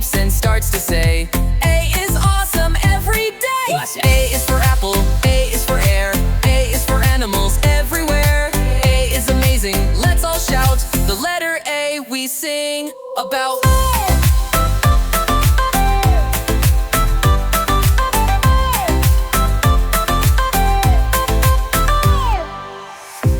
leaps and starts to say, A is awesome every day. A is for apple, A is for air, A is for animals everywhere. A is amazing, let's all shout the letter A we sing about.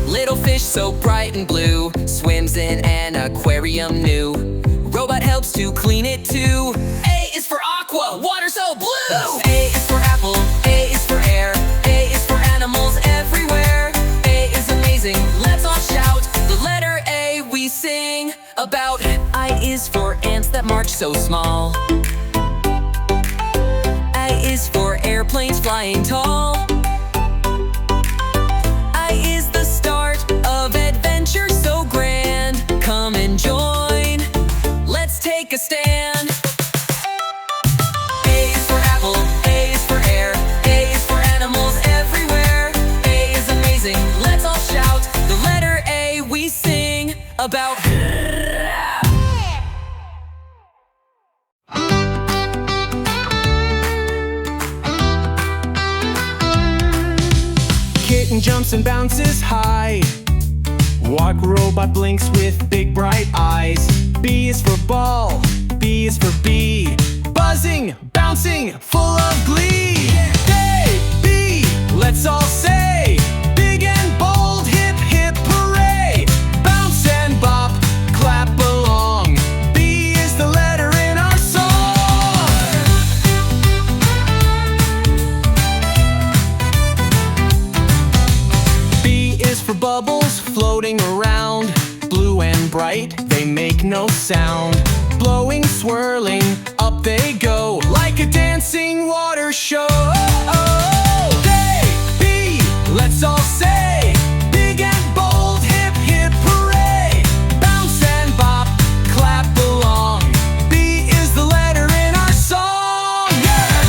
Little fish so bright and blue swims in an aquarium new. Robot helps to clean it too. A is for aqua, water so blue. A is for apple, A is for air, A is for animals everywhere. A is amazing, let's all shout the letter A we sing about. I is for ants that march so small. A is for airplanes flying tall. I is the start of adventure so grand. Come and join, let's take a stand. A is for apple, A is for air, A is for animals everywhere. A is amazing, let's all shout the letter A we sing about. Kitten jumps and bounces high. Walk robot blinks with big bright eyes. B is for ball, B is for bee. Buzzing, bouncing, full of glee. A, B, let's all say, big and bold, hip hip hooray. Bounce and bop, clap along. B is the letter in our song. B is for bubbles floating around. Blue and bright, they make no sound. Blowing, swirling, up they go, like a dancing water show. A, B, let's all say, big and bold, hip hip hooray. Bounce and bop, clap along. B is the letter in our song. Yeah!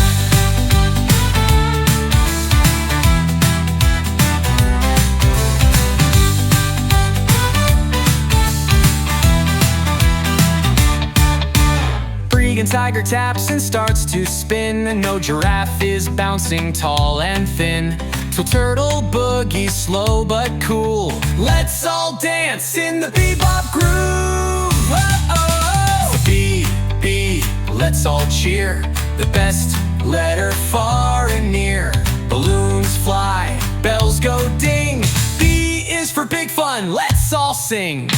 Freakin' tiger taps and starts to spin, and no giraffe is bouncing tall and thin. So turtle boogie slow but cool. Let's all dance in the bebop groove. Oh, B, B, let's all cheer. The best letter far and near. Balloons fly, bells go ding. B is for big fun, let's all sing.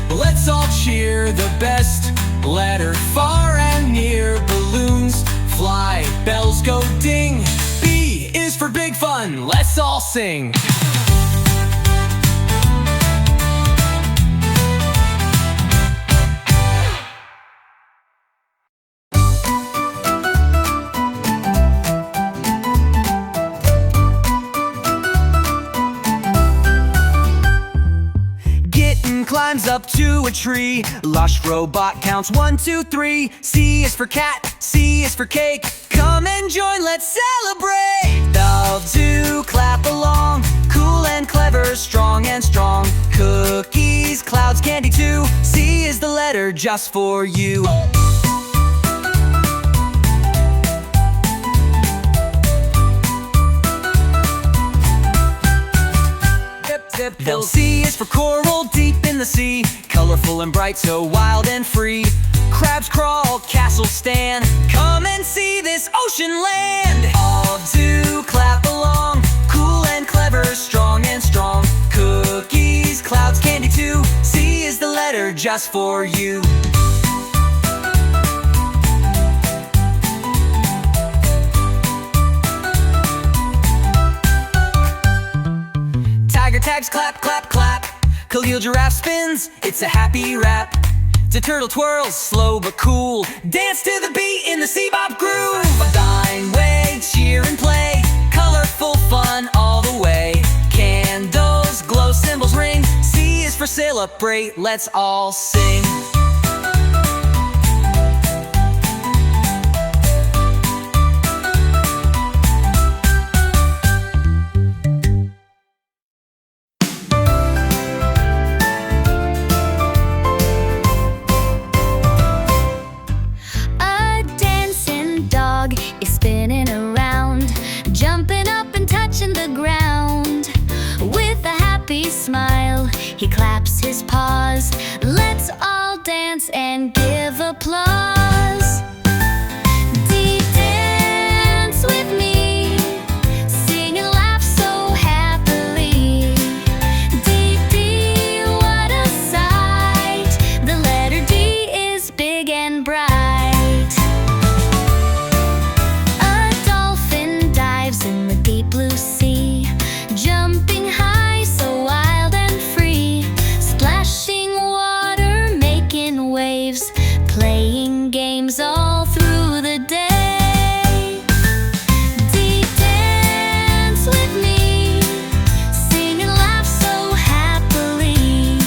Let's all cheer, the best letter far and near. Balloons fly, bells go ding. B is for big fun, let's all sing. Climbs up to a tree. Lush robot counts 1, 2, 3. C is for cat, C is for cake. Come and join, let's celebrate. Bell to clap along. Cool and clever, strong and strong. Cookies, clouds, candy too. C is the letter just for you. Then C is for coral deep in the sea. Colorful and bright, so wild and free. Crabs crawl, castles stand. Come and see this ocean land. All to clap along. Cool and clever, strong and strong. Cookies, clouds, candy too. C is the letter just for you. Tiger tags clap, clap, clap. Khalil giraffe spins, it's a happy rap. The turtle twirls, slow but cool. Dance to the beat in the bebop groove. Dine, wait, cheer and play. Colorful fun all the way. Candles glow, cymbals ring. C is for celebrate, let's all sing. smile, he claps his paws. Let's all dance and give applause. Dee, dance with me, sing and laugh so happily. Dee, dee, what a sight, the letter D is big and bright. A dolphin dives in the deep blue sea, jumping high so wild and free, splashing water, making waves, playing games all through the day. Dee, dance with me, sing and laugh so happily.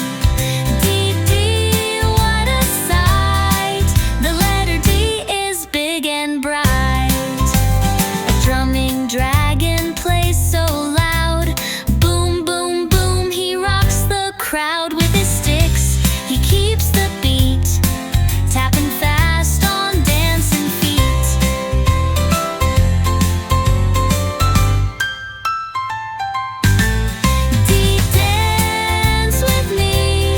Dee, dee, what a sight, the letter D is big and bright. A drumming dragon plays so loud, boom, boom, boom, he rocks the crowd with his sticks. He keeps the beat, tapping fast on dancing feet. Dee, dance with me,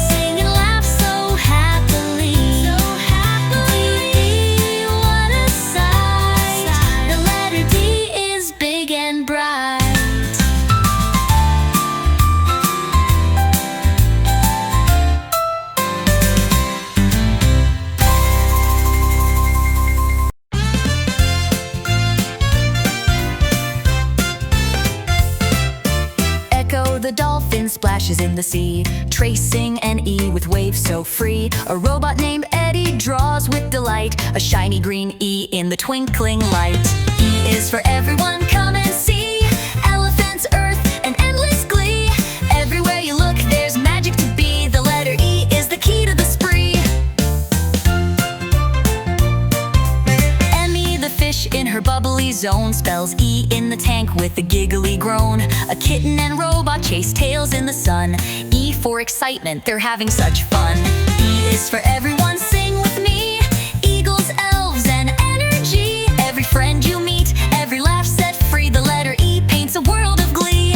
sing and laugh so happily. Dee, dee, what a sight, the letter D is big and bright. Echo the dolphin splashes in the sea, tracing an E with waves so free. A robot named Eddie draws with delight a shiny green E in the twinkling light. E is for everyone, come and see. Elephants, earth, and endless glee. Everywhere you look, there's magic to be. The letter E is the key to the spree. Emmy the fish in her bubbly zone spells E in the tank with a giggly groan. A kitten and robot chase tails in the sun. E for excitement, they're having such fun. E is for everyone, sing with me. Eagles, elves, and energy. Every friend you meet, every laugh set free. The letter E paints a world of glee.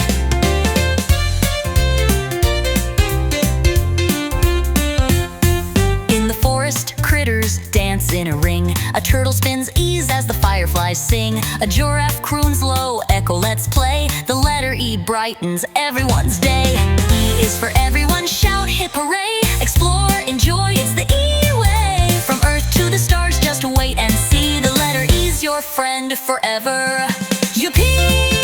In the forest, critters dance in a ring. A turtle spins E's as the fireflies sing. A giraffe croons low, echo let's play. The letter E brightens everyone's day. E is for everyone, shout hip hooray. Explore, enjoy, it's the E way. From Earth to the stars, just wait and see. The letter E's your friend forever. Yippee!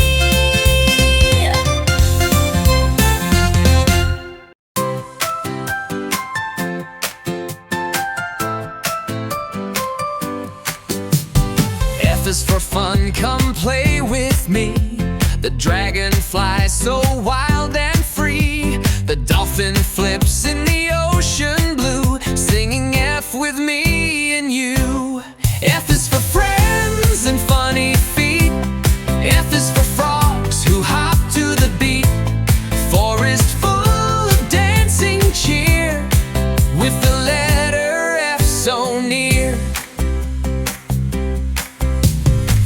F is for fun, come play with me. The dragon flies so wild and free. The dolphin flips in the ocean blue, singing F with me and you. F is for friends and funny feet. F is for frogs who hop to the beat. Forest full of dancing cheer, with the letter F so near.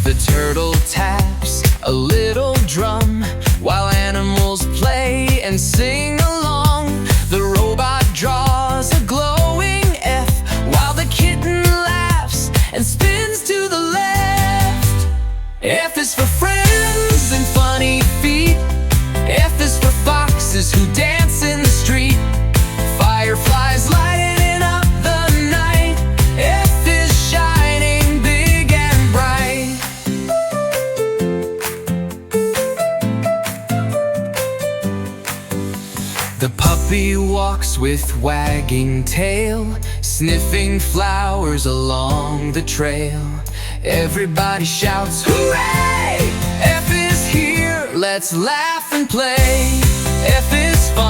The turtle taps a little drum, while animals play and sing along. The robot draws a glowing F, while the kitten laughs and spins to the left. F is for friends and funny feet. F is for foxes who dance in the street. Fireflies lighting up the night. F is shining big and bright. The puppy walks with wagging tail, sniffing flowers along the trail. Everybody shouts, hooray! F is here, let's laugh and play. F is fun.